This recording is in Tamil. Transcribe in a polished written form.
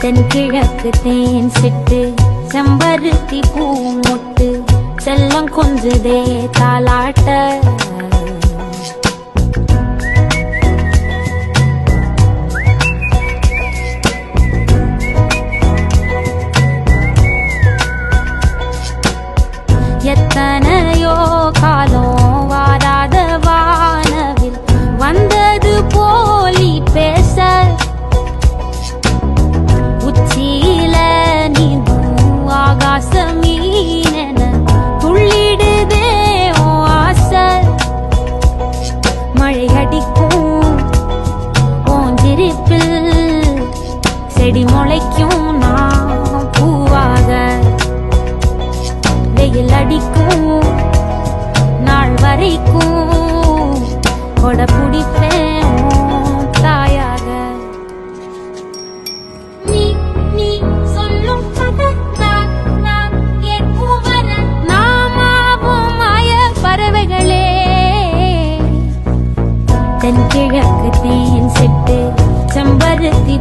தென்கிழக்கு தேன் சிட்டு செம்பருத்தி பூ மொட்டு செல்லம் கொஞ்சதே தாலாட்ட எத்தனையோ காலம் வாராத வானவில் வந்தது போலி பேச உச்சியில நீந்தும் ஆகாச மீனென துள்ளிடுதே ஓ ஆசை மழை அடிக்கும் ஓஞ்சிருப்பில் செடி முளைக்கும் நான் பூவாக வெயில் அடிக்கும் நாள் வரைக்கும் கொடை பிடிப்பேன் தாயாக நீ நீ சொல்லும் கதை நான் கேட்கும் வர நாமாவும் மாய பறவைகளே தென்கிழக்கு தேன் சிட்டு செம்பருத்தி